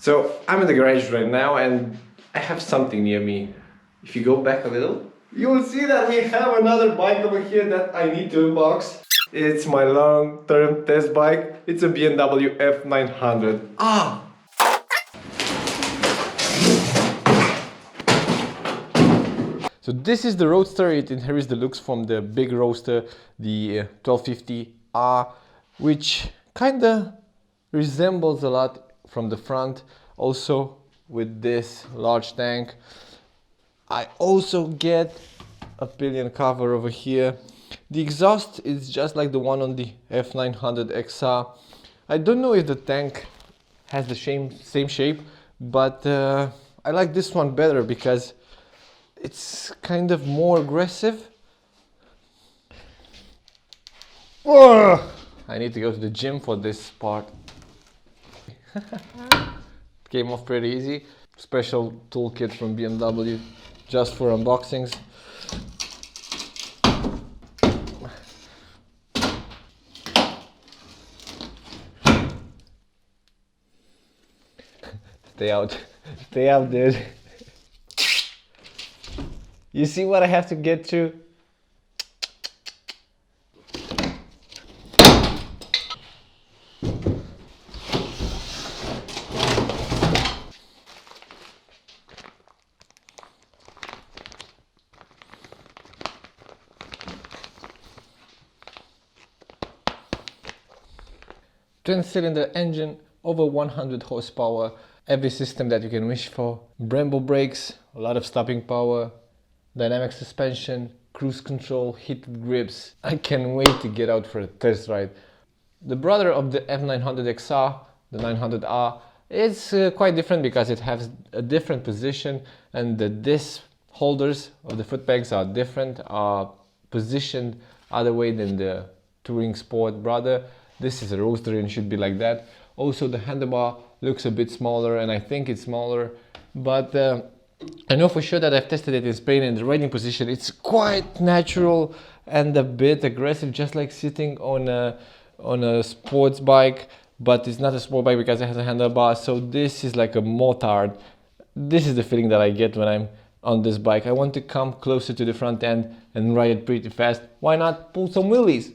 So I'm in the garage right now and I have something near me. If you go back a little, you will see that we have another bike over here that I need to unbox. It's my long-term test bike. It's a BMW F900R. So this is the roadster. It inherits the looks from the big roadster, the 1250R, which kinda resembles a lot from the front, also with this large tank. I also get a pillion cover over here. The exhaust is just like the one on the F900XR. I don't know if the tank has the same shape, but I like this one better because it's kind of more aggressive. Oh, I need to go to the gym for this part. Came off pretty easy. Special toolkit from BMW just for unboxings. Stay out, dude. You see what I have to get through? Twin-cylinder engine, over 100 horsepower, every system that you can wish for. Brembo brakes, a lot of stopping power, dynamic suspension, cruise control, heated grips. I can't wait to get out for a test ride. The brother of the F900XR, the 900R, is quite different because it has a different position, and the disc holders of the foot pegs are different, are positioned other way than the touring sport brother. This is a roadster and should be like that. Also the handlebar looks a bit smaller, and I think it's smaller, but I know for sure that I've tested it in Spain, and the riding position, it's quite natural and a bit aggressive, just like sitting on a sports bike, but it's not a sport bike because it has a handlebar. So this is like a motard. This is the feeling that I get when I'm on this bike. I want to come closer to the front end and ride it pretty fast. Why not pull some wheelies?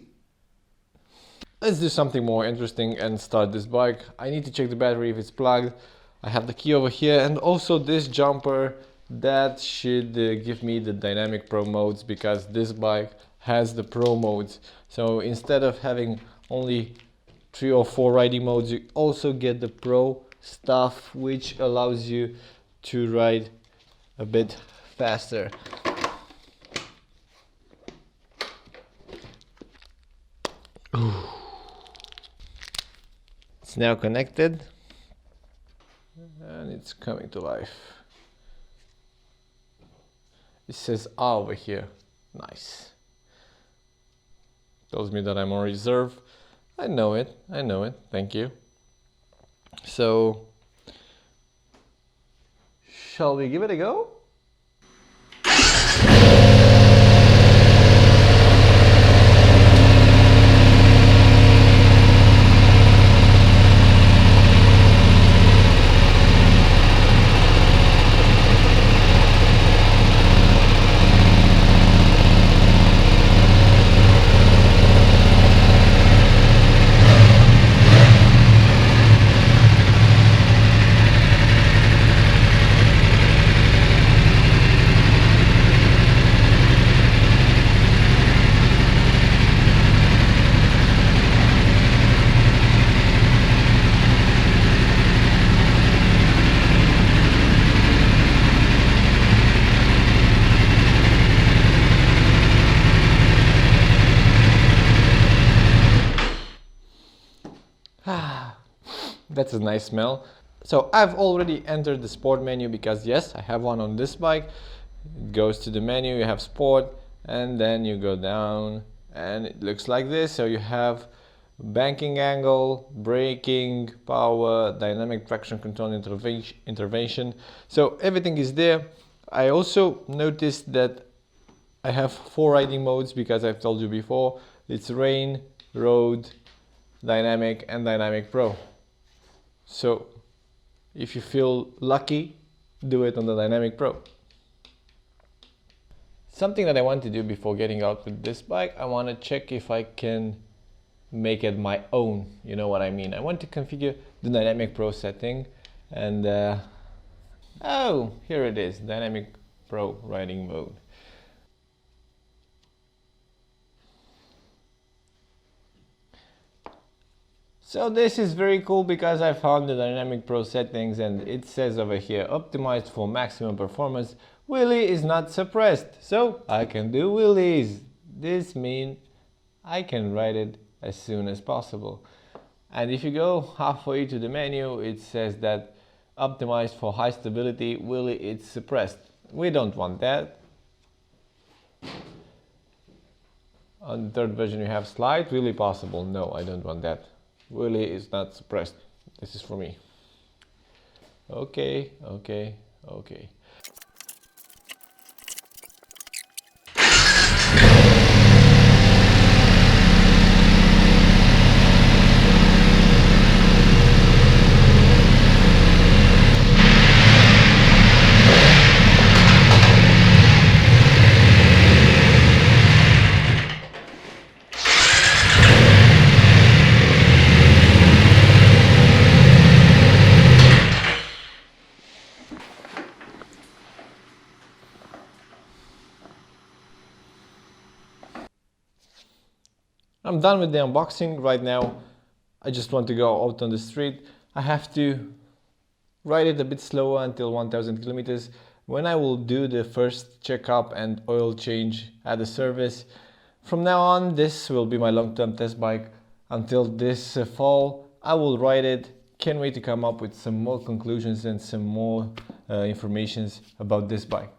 Let's do something more interesting and start this bike. I need to check the battery if it's plugged. I have the key over here, and also this jumper that should give me the dynamic pro modes, because this bike has the pro modes. So instead of having only 3 or 4 riding modes, you also get the pro stuff, which allows you to ride a bit faster. It's now connected and it's coming to life. It says A over here. Nice. Tells me that I'm on reserve. I know it. Thank you. So, shall we give it a go? That's a nice smell. So I've already entered the sport menu because yes, I have one on this bike. It goes to the menu, you have sport, and then you go down and it looks like this. So you have banking angle, braking, power, dynamic traction control, intervention. So everything is there. I also noticed that I have 4 riding modes because I've told you before. It's rain, road, dynamic, and dynamic pro. So If you feel lucky, do it on the Dynamic Pro. Something that I want to do before getting out with this bike, I want to check if I can make it my own. You know what I mean? I want to configure the Dynamic Pro setting, and oh, here it is, Dynamic Pro riding mode. So this is very cool because I found the Dynamic Pro settings and it says over here, optimized for maximum performance, wheelie is not suppressed. So I can do wheelies. This means I can ride it as soon as possible. And if you go halfway to the menu, it says that optimized for high stability, wheelie is suppressed. We don't want that. On the third version you have slide, wheelie possible. No, I don't want that. Wheelie is not suppressed. This is for me. Okay. I'm done with the unboxing right now. I just want to go out on the street. I have to ride it a bit slower until 1000 kilometers, when I will do the first checkup and oil change at the service. From now on, this will be my long-term test bike. Until this fall, I will ride it. Can't wait to come up with some more conclusions and some more informations about this bike.